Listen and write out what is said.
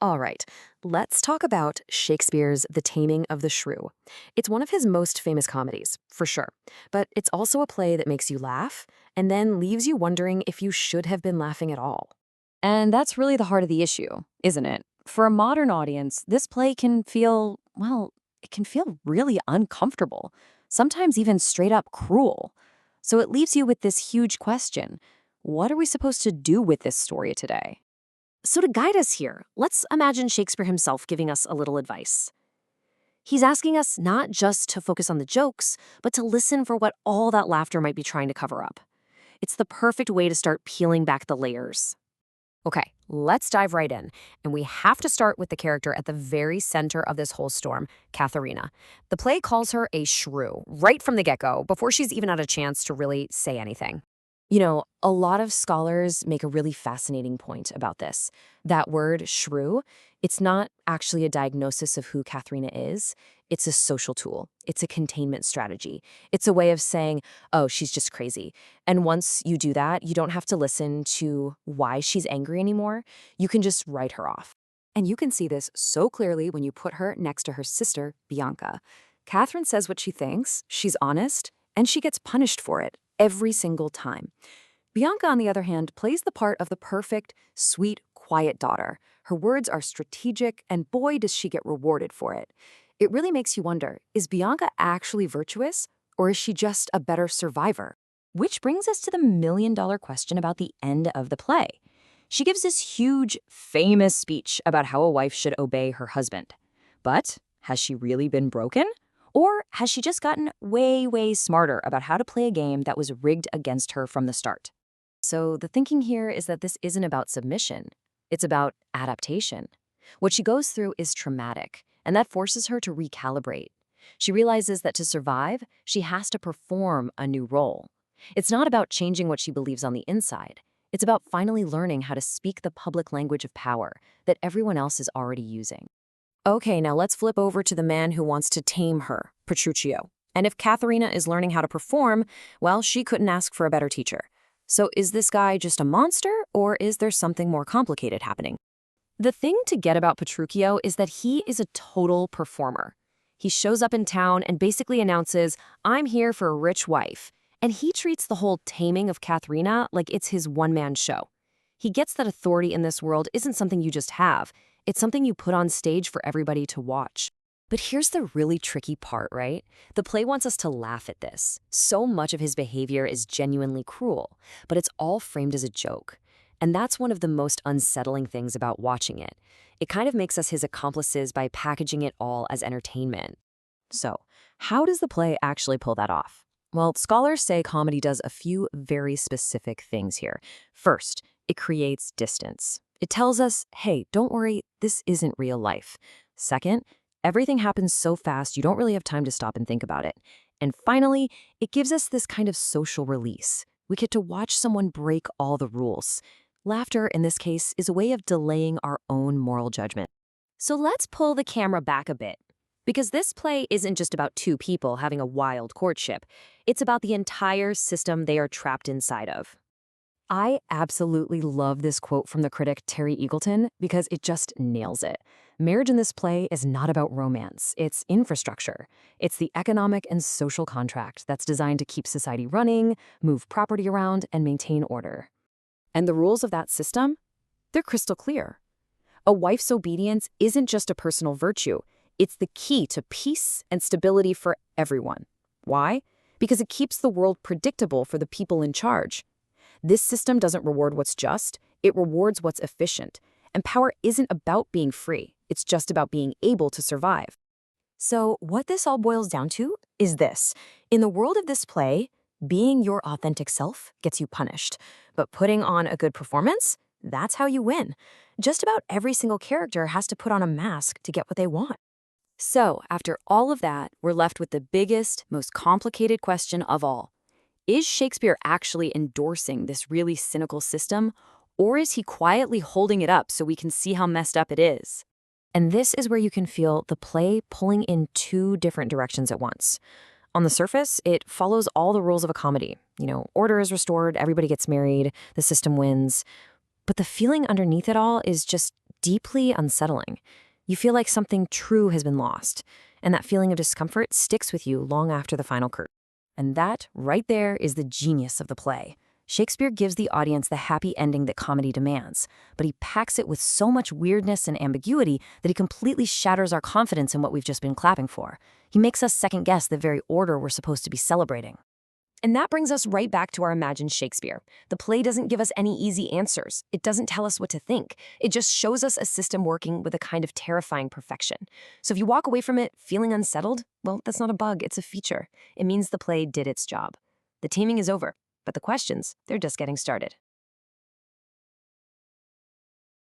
All right, let's talk about Shakespeare's The Taming of the Shrew. It's one of his most famous comedies, for sure, but it's also a play that makes you laugh and then leaves you wondering if you should have been laughing at all. And that's really the heart of the issue, isn't it? For a modern audience, this play can feel, well, it can feel really uncomfortable, sometimes even straight up cruel. So it leaves you with this huge question. What are we supposed to do with this story today? So, to guide us here, let's imagine Shakespeare himself giving us a little advice. He's asking us not just to focus on the jokes, but to listen for what all that laughter might be trying to cover up. It's the perfect way to start peeling back the layers. Okay, let's dive right in. And we have to start with the character at the very center of this whole storm, Katharina. The play calls her a shrew right from the get-go, before she's even had a chance to really say anything. A lot of scholars make a really fascinating point about this. That word, shrew, it's not actually a diagnosis of who Katharina is. It's a social tool. It's a containment strategy. It's a way of saying, oh, she's just crazy. And once you do that, you don't have to listen to why she's angry anymore. You can just write her off. And you can see this so clearly when you put her next to her sister, Bianca. Catherine says what she thinks, she's honest, and she gets punished for it every single time. Bianca, on the other hand, plays the part of the perfect, sweet, quiet daughter. Her words are strategic, and boy, does she get rewarded for it. It really makes you wonder, is Bianca actually virtuous, or is she just a better survivor? Which brings us to the million-dollar question about the end of the play. She gives this huge, famous speech about how a wife should obey her husband. But has she really been broken? Or has she just gotten way, way smarter about how to play a game that was rigged against her from the start? So the thinking here is that this isn't about submission. It's about adaptation. What she goes through is traumatic, and that forces her to recalibrate. She realizes that to survive, she has to perform a new role. It's not about changing what she believes on the inside. It's about finally learning how to speak the public language of power that everyone else is already using. Okay, now let's flip over to the man who wants to tame her, Petruchio. And if Katharina is learning how to perform, well, she couldn't ask for a better teacher. So is this guy just a monster, or is there something more complicated happening? The thing to get about Petruchio is that he is a total performer. He shows up in town and basically announces, I'm here for a rich wife. And he treats the whole taming of Katharina like it's his one-man show. He gets that authority in this world isn't something you just have. It's something you put on stage for everybody to watch. But here's the really tricky part, right? The play wants us to laugh at this. So much of his behavior is genuinely cruel, but it's all framed as a joke. And that's one of the most unsettling things about watching it. It kind of makes us his accomplices by packaging it all as entertainment. So, how does the play actually pull that off? Well, scholars say comedy does a few very specific things here. First, it creates distance. It tells us, hey, don't worry, this isn't real life. Second, everything happens so fast you don't really have time to stop and think about it. And finally, it gives us this kind of social release. We get to watch someone break all the rules. Laughter, in this case, is a way of delaying our own moral judgment. So let's pull the camera back a bit. Because this play isn't just about two people having a wild courtship. It's about the entire system they are trapped inside of. I absolutely love this quote from the critic Terry Eagleton because it just nails it. Marriage in this play is not about romance, it's infrastructure. It's the economic and social contract that's designed to keep society running, move property around, and maintain order. And the rules of that system? They're crystal clear. A wife's obedience isn't just a personal virtue, it's the key to peace and stability for everyone. Why? Because it keeps the world predictable for the people in charge. This system doesn't reward what's just, it rewards what's efficient. And power isn't about being free, it's just about being able to survive. So what this all boils down to is this. In the world of this play, being your authentic self gets you punished. But putting on a good performance, that's how you win. Just about every single character has to put on a mask to get what they want. So after all of that, we're left with the biggest, most complicated question of all. Is Shakespeare actually endorsing this really cynical system, or is he quietly holding it up so we can see how messed up it is? And this is where you can feel the play pulling in two different directions at once. On the surface, it follows all the rules of a comedy. Order is restored, everybody gets married, the system wins. But the feeling underneath it all is just deeply unsettling. You feel like something true has been lost, and that feeling of discomfort sticks with you long after the final curtain. And that, right there, is the genius of the play. Shakespeare gives the audience the happy ending that comedy demands, but he packs it with so much weirdness and ambiguity that he completely shatters our confidence in what we've just been clapping for. He makes us second-guess the very order we're supposed to be celebrating. And that brings us right back to our imagined Shakespeare. The play doesn't give us any easy answers. It doesn't tell us what to think. It just shows us a system working with a kind of terrifying perfection. So if you walk away from it feeling unsettled, well, that's not a bug, it's a feature. It means the play did its job. The taming is over, but the questions, they're just getting started.